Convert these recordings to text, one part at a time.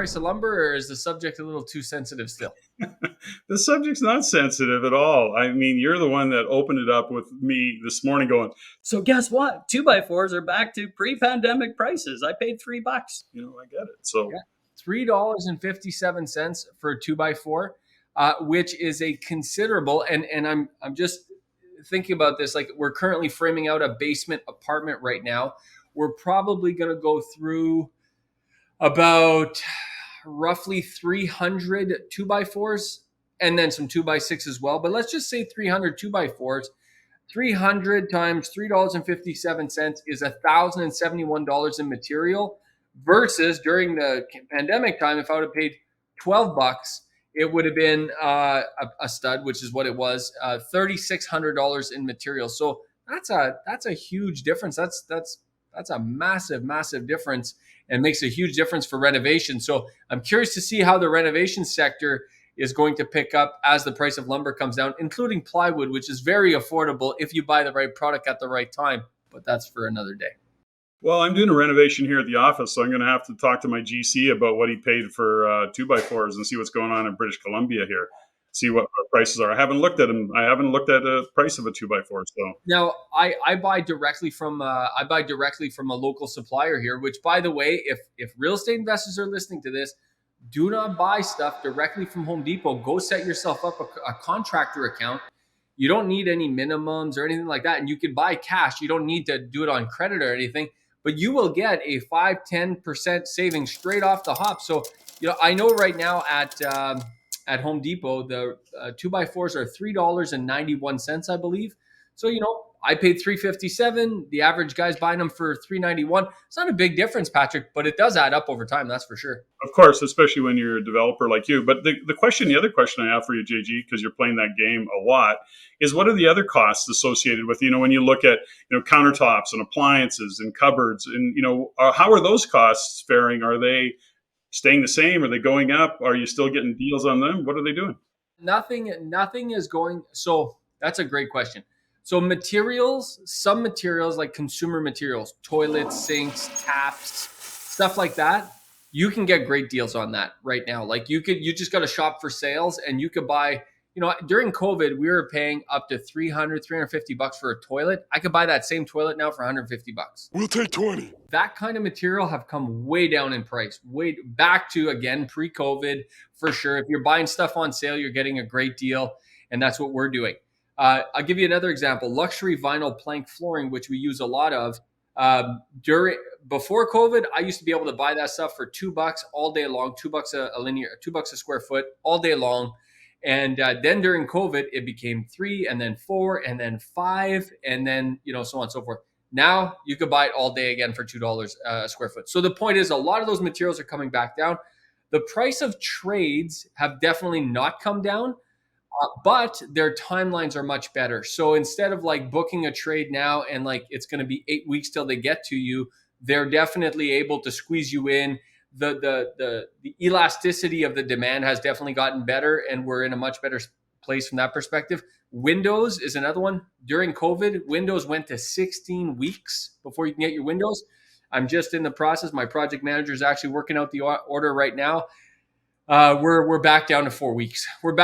price of lumber, or is the subject a little too sensitive still? The subject's not sensitive at all. I mean, you're the one that opened it up with me this morning going, So guess what? 2x4s are back to pre-pandemic prices. I paid $3. I get it. So, Yeah. $3.57 for a 2x4, which is a considerable, and I'm just thinking about this, like we're currently framing out a basement apartment right now. We're probably going to go through about roughly 300 2x4s and then some 2x6 as well. But let's just say 300 2x4s. 300 times $3.57 is $1,071 in material, versus during the pandemic time, if I would have paid $12, it would have been a stud, which is what it was, $3,600 in material. So that's a huge difference. That's a massive difference, and makes a huge difference for renovation. So I'm curious to see how the renovation sector is going to pick up as the price of lumber comes down, including plywood, which is very affordable if you buy the right product at the right time. But that's for another day. well, I'm doing a renovation here at the office, so I'm going to have to talk to my GC about what he paid for 2x4s and see what's going on in British Columbia here. See what prices are. I haven't looked at them. I haven't looked at the price of a 2x4. So Now, I buy directly from a local supplier here. Which, by the way, if real estate investors are listening to this, do not buy stuff directly from Home Depot. Go set yourself up a contractor account. You don't need any minimums or anything like that. And you can buy cash. You don't need to do it on credit or anything, but you will get a 5-10% savings straight off the hop. So, I know right now at Home Depot, the 2x4s are $3.91, I believe. So, I paid $3.57. The average guy's buying them for $3.91. It's not a big difference, Patrick, but it does add up over time. That's for sure. of course, especially when you're a developer like you. But the other question I have for you, JG, because you're playing that game a lot, is what are the other costs associated with, when you look at, countertops and appliances and cupboards and, how are those costs faring? Are they staying the same? Are they going up? Are you still getting deals on them? What are they doing? Nothing is going. So that's a great question. So some materials like consumer materials, toilets, sinks, taps, stuff like that, you can get great deals on that right now. Like you just got to shop for sales, and you could buy, during COVID, we were paying up to $350 for a toilet. I could buy that same toilet now for $150. We'll take 20. That kind of material have come way down in price, way back to, again, pre-COVID for sure. If you're buying stuff on sale, you're getting a great deal, and that's what we're doing. I'll give you another example. Luxury vinyl plank flooring, which we use a lot of. Before COVID, I used to be able to buy that stuff for $2 all day long, $2 $2 a square foot all day long. And then during COVID, it became $3, and then $4, and then $5, and then, so on and so forth. Now you could buy it all day again for $2 a square foot. So the point is, a lot of those materials are coming back down. The price of trades have definitely not come down, but their timelines are much better. So instead of like booking a trade now and like it's going to be 8 weeks till they get to you, they're definitely able to squeeze you in. The elasticity of the demand has definitely gotten better, and we're in a much better place from that perspective. Windows is another one. During COVID, Windows went to 16 weeks before you can get your Windows. I'm just in the process. My project manager is actually working out the order right now. We're back down to 4 weeks. We're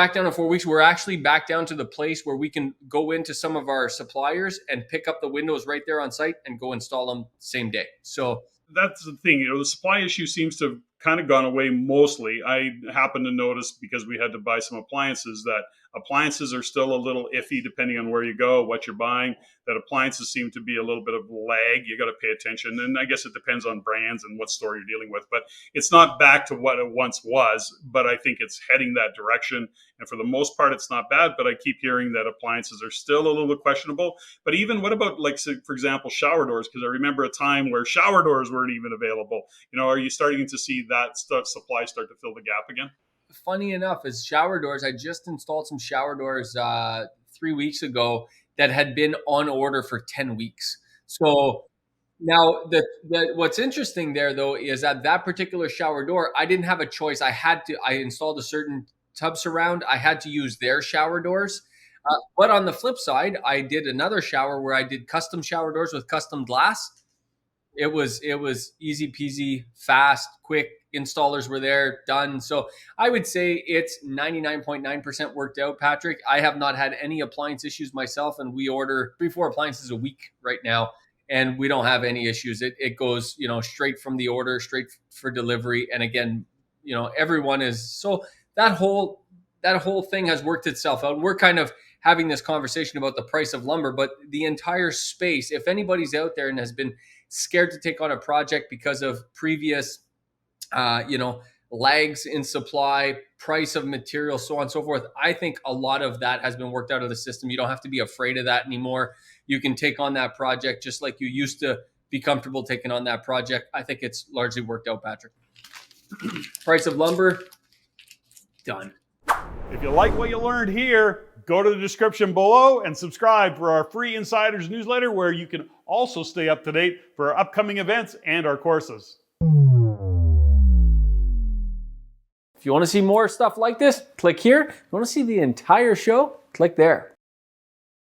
actually back down to the place where we can go into some of our suppliers and pick up the windows right there on site and go install them same day. So that's the thing. The supply issue seems to have kind of gone away mostly. I happen to notice, because we had to buy some appliances, that appliances are still a little iffy depending on where you go, what you're buying. That appliances seem to be a little bit of lag. You got to pay attention. And I guess it depends on brands and what store you're dealing with. But it's not back to what it once was. But I think it's heading that direction. And for the most part, it's not bad. But I keep hearing that appliances are still a little bit questionable. But even what about, like, for example, shower doors? Because I remember a time where shower doors weren't even available. Are you starting to see that supply start to fill the gap again? Funny enough, is shower doors. I just installed some shower doors 3 weeks ago that had been on order for 10 weeks. So now what's interesting there, though, is that particular shower door, I didn't have a choice. I installed a certain tub surround. I had to use their shower doors. But on the flip side, I did another shower where I did custom shower doors with custom glass. It was easy peasy, fast, quick, installers were there, done. So I would say it's 99.9% worked out, Patrick. I have not had any appliance issues myself, and we order 3-4 appliances a week right now, and we don't have any issues. It goes, straight from the order, straight for delivery. And again, everyone is, so that whole thing has worked itself out. We're kind of having this conversation about the price of lumber, but the entire space, if anybody's out there and has been scared to take on a project because of previous lags in supply, price of material, so on and so forth, I think a lot of that has been worked out of the system. You don't have to be afraid of that anymore. You can take on that project just like you used to be comfortable taking on that project. I think it's largely worked out, Patrick. Price of lumber, done. If you like what you learned here, go to the description below and subscribe for our free Insiders newsletter, where you can also stay up to date for our upcoming events and our courses. If you want to see more stuff like this, click here. If you want to see the entire show, click there.